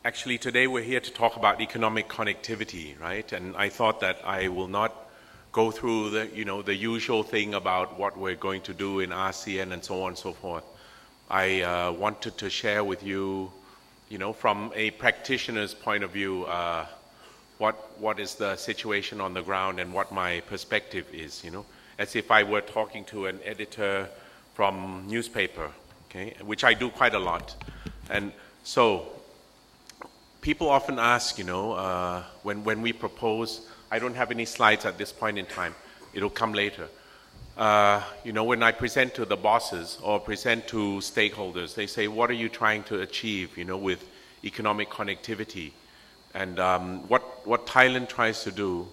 Actually, today we're here to talk about economic connectivity, right? And I thought that I will not go through the usual thing about what we're going to do in ASEAN and so on and so forth. I wanted to share with you, from a practitioner's point of view, what is the situation on the ground and what my perspective is, as if I were talking to an editor from newspaper, okay, which I do quite a lot. And so people often ask, when we propose, I don't have any slides at this point in time, it'll come later. When I present to the bosses or present to stakeholders, they say, what are you trying to achieve, with economic connectivity? And what Thailand tries to do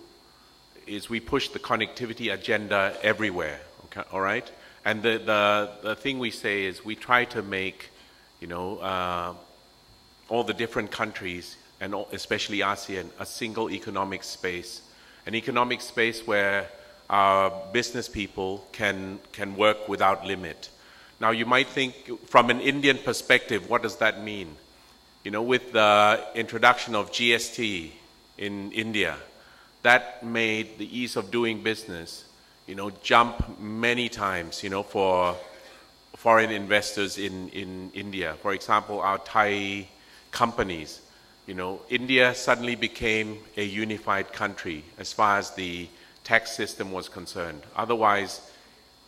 is we push the connectivity agenda everywhere, okay, all right? And the thing we say is we try to make, all the different countries, and especially ASEAN, a single economic space. An economic space where our business people can work without limit. Now you might think, from an Indian perspective, what does that mean? With the introduction of GST in India, that made the ease of doing business, jump many times, for foreign investors in India. For example, our Thai companies, India suddenly became a unified country as far as the tax system was concerned. Otherwise,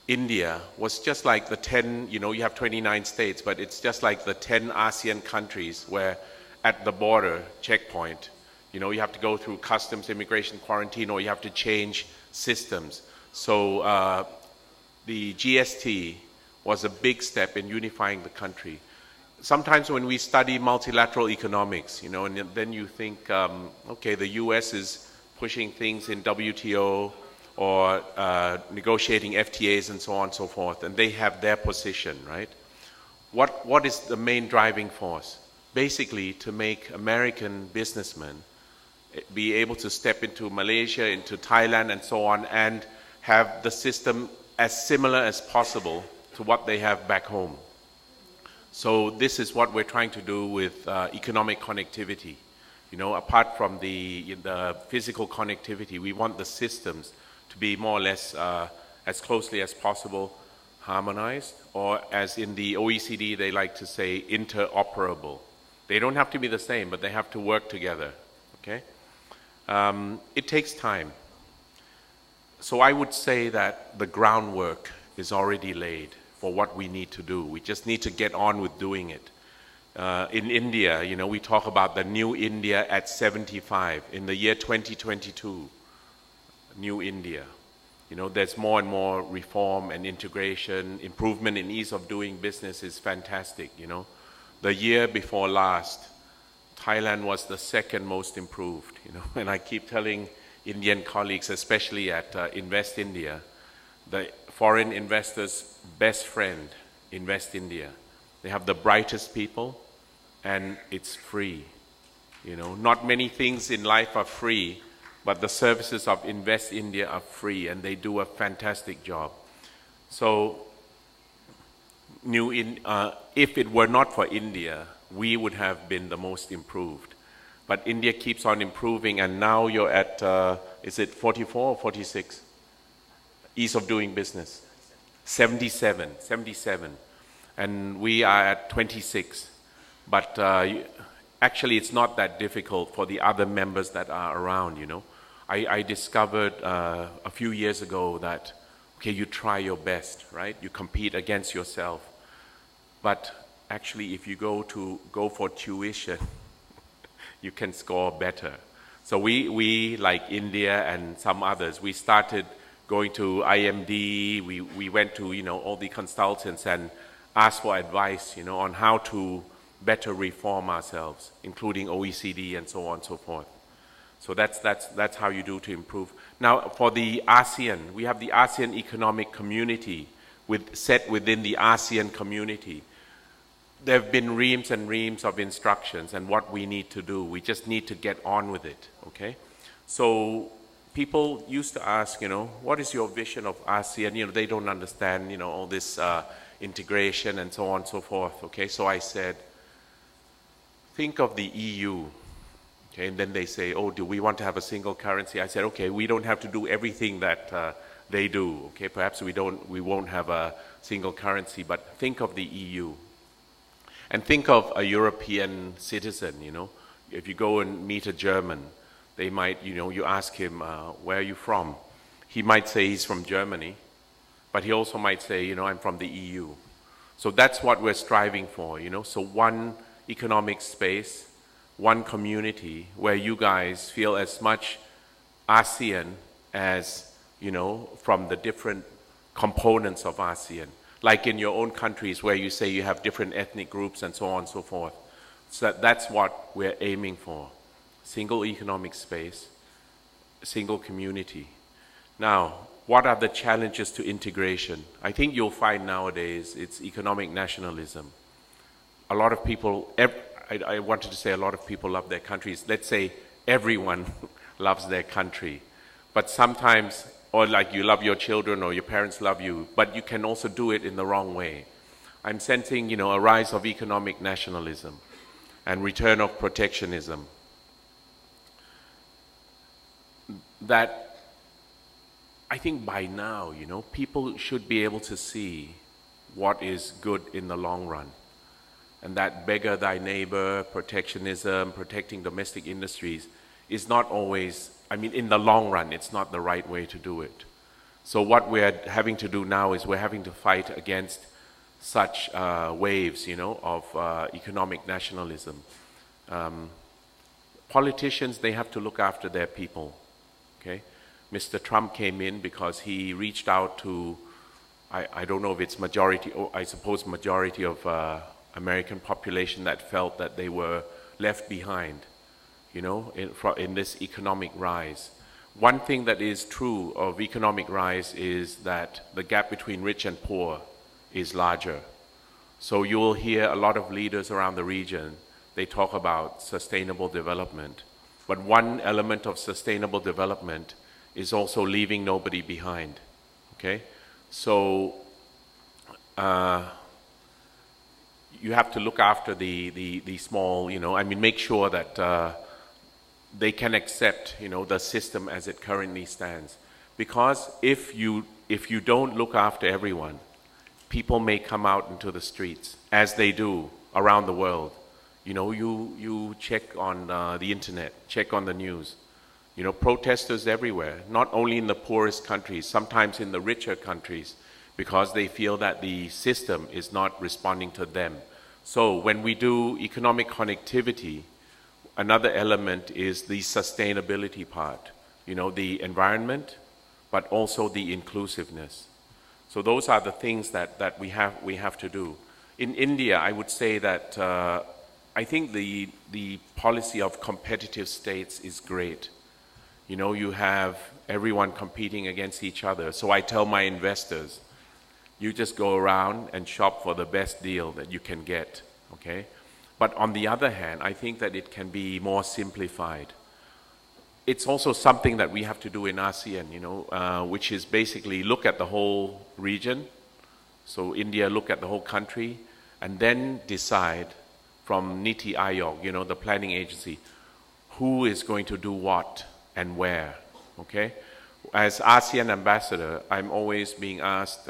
India was just like the 10, you have 29 states, but it's just like the 10 ASEAN countries where at the border checkpoint, you have to go through customs, immigration, quarantine, or you have to change systems. So the GST was a big step in unifying the country. Sometimes when we study multilateral economics, and then you think, okay, the US is pushing things in WTO or negotiating FTAs and so on and so forth, and they have their position, right? What is the main driving force? Basically, to make American businessmen be able to step into Malaysia, into Thailand, and so on, and have the system as similar as possible to what they have back home. So this is what we're trying to do with economic connectivity. Apart from the physical connectivity, we want the systems to be more or less as closely as possible harmonized, or as in the OECD they like to say, interoperable. They don't have to be the same, but they have to work together, okay? It takes time. So I would say that the groundwork is already laid for what we need to do. We just need to get on with doing it. In India, we talk about the new India at 75. In the year 2022, new India. There's more and more reform and integration, improvement in ease of doing business is fantastic, The year before last, Thailand was the second most improved, and I keep telling Indian colleagues, especially at Invest India, the foreign investors' best friend, Invest India. They have the brightest people, and it's free. Not many things in life are free, but the services of Invest India are free, and they do a fantastic job. So, if it were not for India, we would have been the most improved. But India keeps on improving, and now you're at, is it 44 or 46? Ease of doing business. 77. And we are at 26. But actually, it's not that difficult for the other members that are around, I discovered a few years ago that, okay, you try your best, right? You compete against yourself. But actually, if you go for tuition, you can score better. So we like India and some others, we started going to IMD, we went to, all the consultants and asked for advice, on how to better reform ourselves, including OECD and so on and so forth. So that's how you do to improve. Now, for the ASEAN, we have the ASEAN Economic Community set within the ASEAN community. There have been reams and reams of instructions and what we need to do. We just need to get on with it, okay? So people used to ask, what is your vision of ASEAN? They don't understand, all this integration and so on and so forth, okay? So I said, think of the EU. Okay, and then they say, oh, do we want to have a single currency? I said, okay, we don't have to do everything that they do. Okay, perhaps we won't have a single currency, but think of the EU. And think of a European citizen, If you go and meet a German, they might, you ask him, where are you from? He might say he's from Germany, but he also might say, I'm from the EU. So that's what we're striving for, So one economic space, one community where you guys feel as much ASEAN as, from the different components of ASEAN. Like in your own countries where you say you have different ethnic groups and so on and so forth. So that's what we're aiming for. Single economic space, single community. Now, what are the challenges to integration? I think you'll find nowadays it's economic nationalism. A lot of people, I wanted to say a lot of people love their countries. Let's say everyone loves their country. But sometimes, or like you love your children or your parents love you, but you can also do it in the wrong way. I'm sensing, a rise of economic nationalism and return of protectionism. That I think by now, people should be able to see what is good in the long run. And that beggar thy neighbor, protectionism, protecting domestic industries is not always, in the long run, it's not the right way to do it. So what we're having to do now is we're having to fight against such waves, of economic nationalism. Politicians, they have to look after their people, okay? Mr. Trump came in because he reached out to, I don't know if it's majority, or I suppose majority of American population that felt that they were left behind, in this economic rise. One thing that is true of economic rise is that the gap between rich and poor is larger. So you will hear a lot of leaders around the region, they talk about sustainable development. But one element of sustainable development is also leaving nobody behind, okay? So you have to look after the small, make sure that they can accept, the system as it currently stands. Because if you don't look after everyone, people may come out into the streets, as they do around the world. You check on the internet, check on the news. Protesters everywhere, not only in the poorest countries, sometimes in the richer countries, because they feel that the system is not responding to them. So when we do economic connectivity, another element is the sustainability part, the environment, but also the inclusiveness. So those are the things that we have to do. In India, I would say that I think the policy of competitive states is great. You have everyone competing against each other. So I tell my investors, you just go around and shop for the best deal that you can get, okay? But on the other hand, I think that it can be more simplified. It's also something that we have to do in ASEAN, which is basically look at the whole region. So India, look at the whole country, and then decide from Niti Aayog, the planning agency, who is going to do what and where, okay? As ASEAN ambassador, I'm always being asked,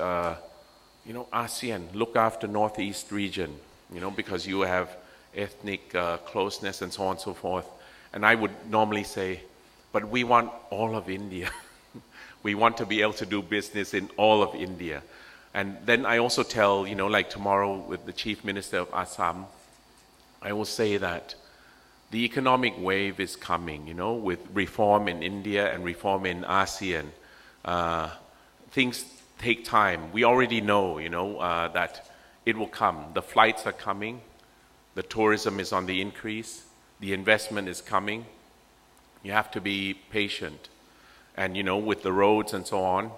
ASEAN, look after Northeast region, because you have ethnic closeness and so on and so forth. And I would normally say, but we want all of India. We want to be able to do business in all of India. And then I also tell, like tomorrow with the Chief Minister of Assam, I will say that the economic wave is coming, with reform in India and reform in ASEAN. Things take time. We already know, that it will come. The flights are coming. The tourism is on the increase. The investment is coming. You have to be patient. And, with the roads and so on,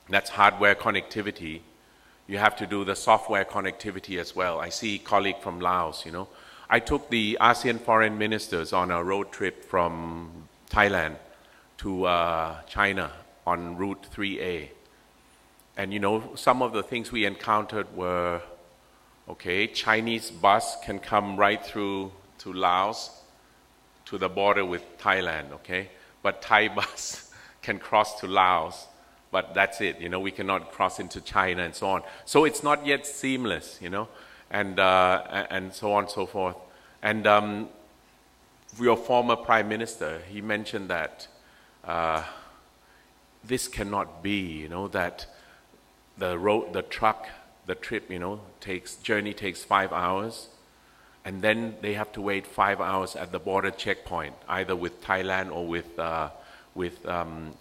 that's hardware connectivity. You have to do the software connectivity as well. I see a colleague from Laos, I took the ASEAN foreign ministers on a road trip from Thailand to China on Route 3A. And some of the things we encountered were, okay, Chinese bus can come right through to Laos to the border with Thailand, okay? But Thai bus can cross to Laos, but that's it, you know, we cannot cross into China and so on. So it's not yet seamless, you know, and so on and so forth. And your former Prime Minister, he mentioned that this cannot be, you know, that the trip, you know, journey takes 5 hours, and then they have to wait 5 hours at the border checkpoint, either with Thailand or with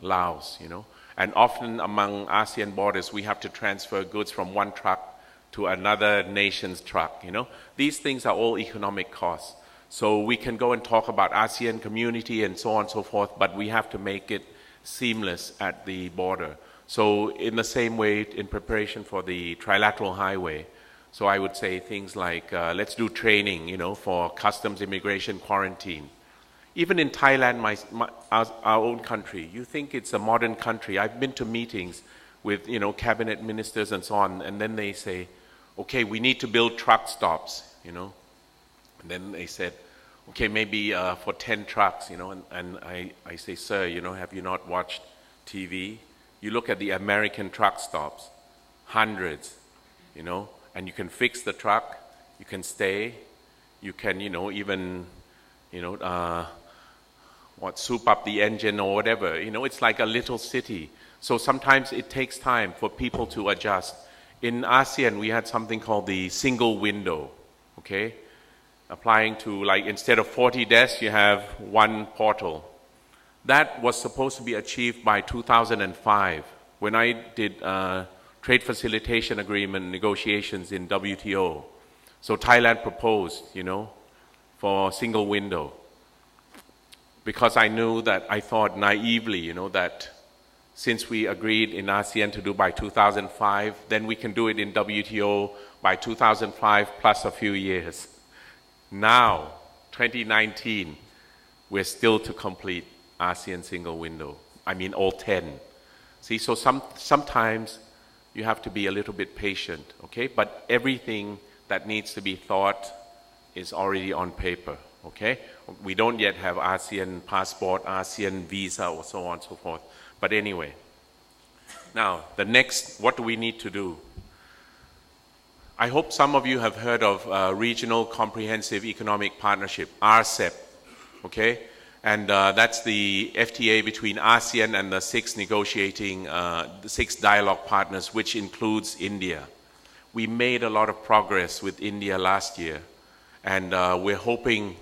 Laos, you know. And often among ASEAN borders, we have to transfer goods from one truck to another nation's truck, you know. These things are all economic costs. So we can go and talk about ASEAN community and so on and so forth, but we have to make it seamless at the border. So in the same way, in preparation for the trilateral highway, so I would say things like, let's do training, you know, for customs, immigration, quarantine. Even in Thailand, our own country, you think it's a modern country. I've been to meetings with, you know, cabinet ministers and so on, and then they say, okay, we need to build truck stops, you know. And then they said, okay, maybe for 10 trucks, you know, and I say, sir, you know, have you not watched TV? You look at the American truck stops, hundreds, you know, and you can fix the truck, you can stay, you can, you know, even, you know, soup up the engine or whatever, you know, it's like a little city. So sometimes it takes time for people to adjust. In ASEAN, we had something called the single window, okay? Applying to, like, instead of 40 desks, you have one portal. That was supposed to be achieved by 2005, when I did trade facilitation agreement negotiations in WTO. So Thailand proposed, you know, for single window. Because I knew that, I thought naively, you know, that since we agreed in ASEAN to do by 2005, then we can do it in WTO by 2005 plus a few years. Now, 2019, we're still to complete ASEAN single window. I mean, all 10. See, so sometimes you have to be a little bit patient, okay? But everything that needs to be thought is already on paper, okay? We don't yet have ASEAN passport, ASEAN visa, or so on and so forth. But anyway, now, the next, what do we need to do? I hope some of you have heard of Regional Comprehensive Economic Partnership, RCEP, okay? And that's the FTA between ASEAN and the six dialogue partners, which includes India. We made a lot of progress with India last year, and we're hoping,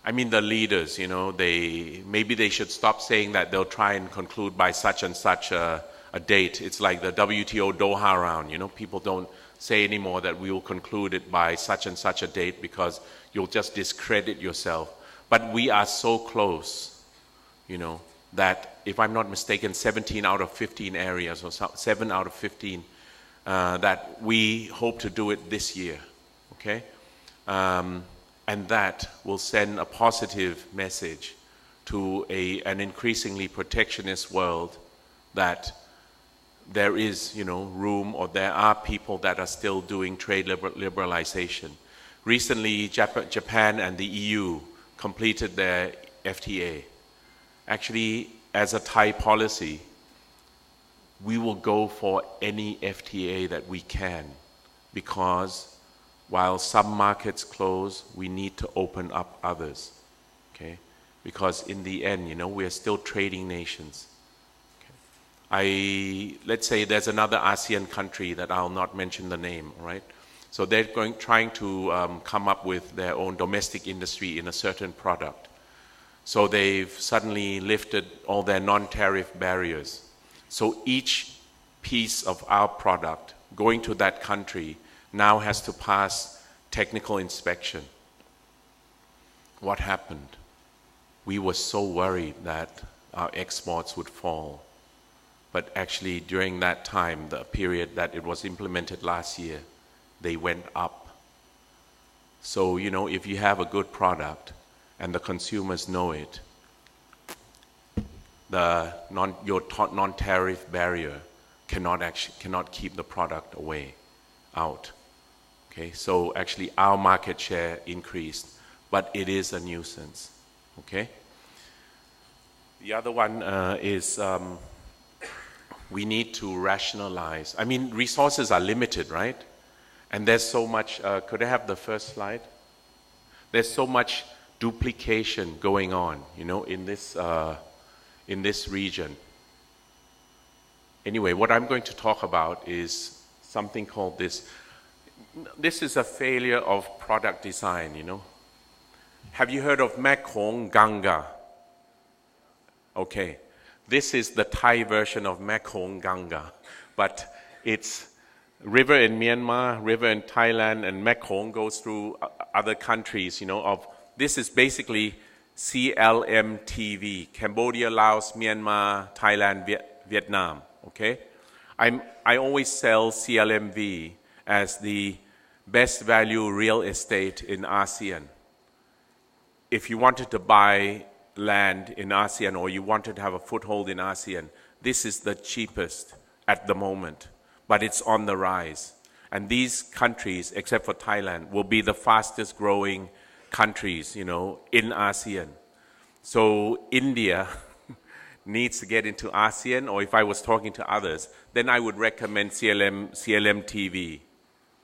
I mean, the leaders, you know, maybe they should stop saying that they'll try and conclude by such and such a date. It's like the WTO Doha round, you know, people don't say anymore that we will conclude it by such and such a date because you'll just discredit yourself. But we are so close, you know, that if I'm not mistaken, 17 out of 15 areas, or 7 out of 15, that we hope to do it this year, okay? And that will send a positive message to an increasingly protectionist world that there is, you know, room, or there are people that are still doing trade liberalization. Recently, Japan and the EU completed their FTA. Actually, as a Thai policy, we will go for any FTA that we can, because while some markets close, we need to open up others, okay? Because in the end, you know, we are still trading nations. Let's say there's another ASEAN country that I'll not mention the name, right? So they're trying to come up with their own domestic industry in a certain product. So they've suddenly lifted all their non-tariff barriers. So each piece of our product going to that country now has to pass technical inspection. What happened? We were so worried that our exports would fall. But actually, during that time, the period that it was implemented last year, they went up. So, you know, if you have a good product and the consumers know it, your non-tariff barrier cannot keep the product out. Okay, so actually our market share increased but it is a nuisance, okay? The other one is we need to rationalize. I mean, resources are limited, right? And there's so much, could I have the first slide? There's so much duplication going on, you know, in this region. Anyway, what I'm going to talk about is something called this. This is a failure of product design, you know. Have you heard of Mekong Ganga? Okay, this is the Thai version of Mekong Ganga, but it's river in Myanmar, river in Thailand, and Mekong goes through other countries, you know. This is basically CLMTV, Cambodia, Laos, Myanmar, Thailand, Vietnam, okay? I always sell CLMV as the best value real estate in ASEAN. If you wanted to buy land in ASEAN or you wanted to have a foothold in ASEAN, this is the cheapest at the moment, but it's on the rise. And these countries, except for Thailand, will be the fastest growing countries, you know, in ASEAN. So India needs to get into ASEAN, or if I was talking to others, then I would recommend CLMTV,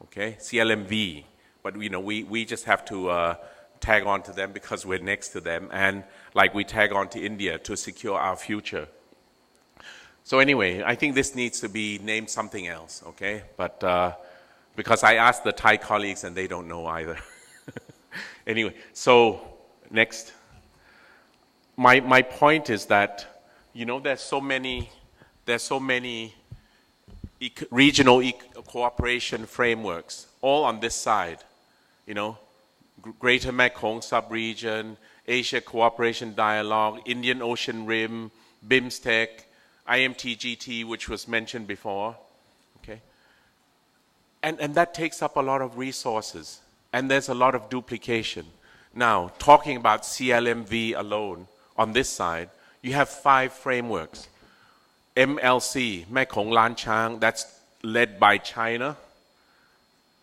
okay, CLMV. But you know, we just have to tag on to them because we're next to them, and like we tag on to India to secure our future. So anyway, I think this needs to be named something else, okay? But because I asked the Thai colleagues and they don't know either. Anyway, so next. My point is that, you know, there's so many regional cooperation frameworks, all on this side, you know, Greater Mekong Sub-Region, Asia Cooperation Dialogue, Indian Ocean Rim, BIMSTEC, IMTGT, which was mentioned before, okay? And that takes up a lot of resources, and there's a lot of duplication. Now, talking about CLMV alone, on this side, you have 5 frameworks. MLC, Mekong Lan Chang, that's led by China.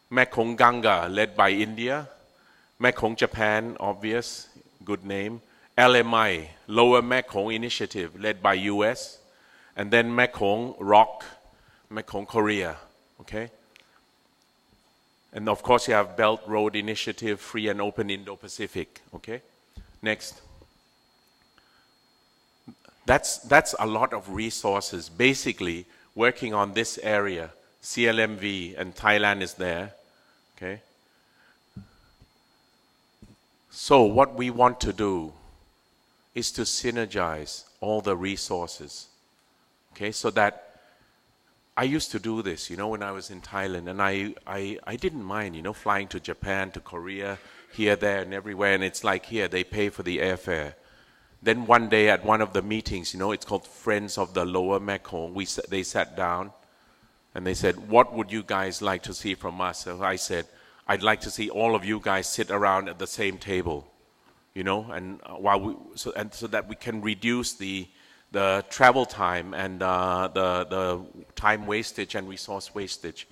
Mekong Ganga, led by India. Mekong Japan, obvious, good name. LMI, Lower Mekong Initiative, led by US. And then Mekong ROC, Mekong Korea, okay? And of course you have Belt Road Initiative, Free and Open Indo-Pacific, okay? Next. That's a lot of resources, basically working on this area, CLMV, and Thailand is there, okay? So what we want to do is to synergize all the resources, okay? So that I used to do this, you know, when I was in Thailand, and I didn't mind, you know, flying to Japan, to Korea, here, there, and everywhere, and it's like here, they pay for the airfare. Then one day at one of the meetings, you know, it's called Friends of the Lower Mekong, they sat down and they said, what would you guys like to see from us? So I said, I'd like to see all of you guys sit around at the same table, you know, and so that we can reduce the travel time and the time wastage and resource wastage.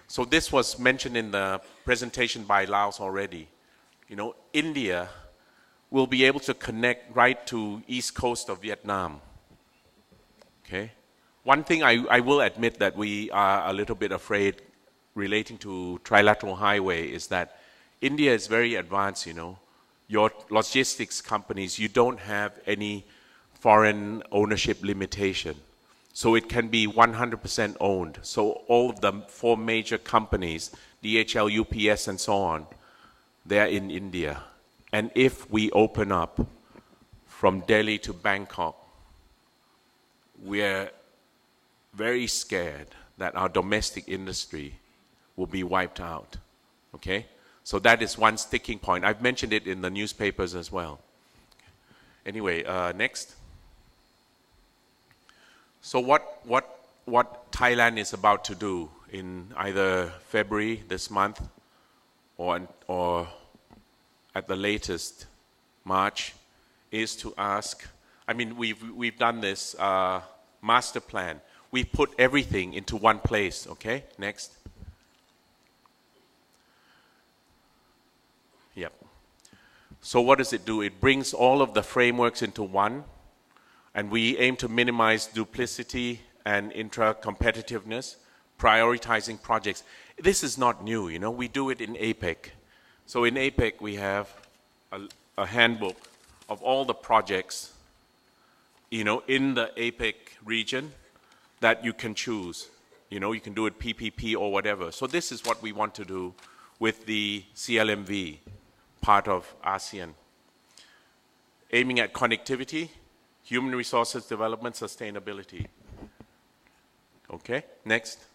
So this was mentioned in the presentation by Laos already. You know, India will be able to connect right to east coast of Vietnam. Okay, one thing I will admit that we are a little bit afraid relating to trilateral highway is that India is very advanced, you know. Your logistics companies, you don't have any foreign ownership limitation. So it can be 100% owned. So all of the 4 major companies, DHL, UPS, and so on, they're in India. And if we open up from Delhi to Bangkok, we're very scared that our domestic industry will be wiped out, okay? So that is one sticking point. I've mentioned it in the newspapers as well. Anyway, next. So what Thailand is about to do in either February this month or at the latest March is to ask, I mean, we've done this master plan. We put everything into one place, okay? Next. Yep. So what does it do? It brings all of the frameworks into one, and we aim to minimize duplicity and intra-competitiveness, prioritizing projects. This is not new, you know, we do it in APEC. So in APEC we have a handbook of all the projects, you know, in the APEC region that you can choose. You know, you can do it PPP or whatever. So this is what we want to do with the CLMV, part of ASEAN. Aiming at connectivity, human resources development, sustainability. Okay, next.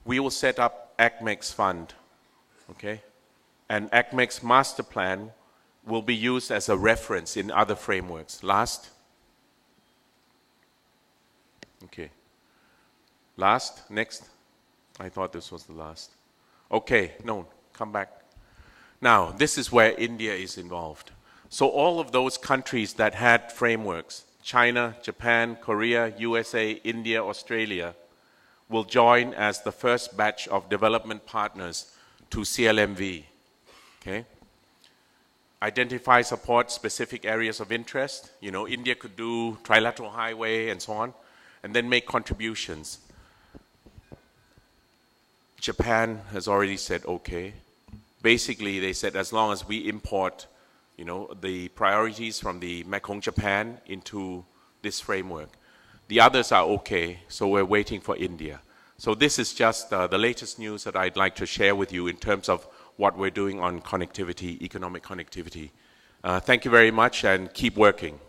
We will set up ACMEX fund, okay? And ACMEX master plan will be used as a reference in other frameworks. Last. Okay. Last, next. I thought this was the last. Okay, no, come back. Now, this is where India is involved. So all of those countries that had frameworks, China, Japan, Korea, USA, India, Australia, will join as the first batch of development partners to CLMV. Okay? Identify, support specific areas of interest. You know, India could do trilateral highway and so on, and then make contributions. Japan has already said okay. Basically, they said as long as we import, you know, the priorities from the Mekong Japan into this framework. The others are okay, so we're waiting for India. So this is just the latest news that I'd like to share with you in terms of what we're doing on connectivity, economic connectivity. Thank you very much and keep working.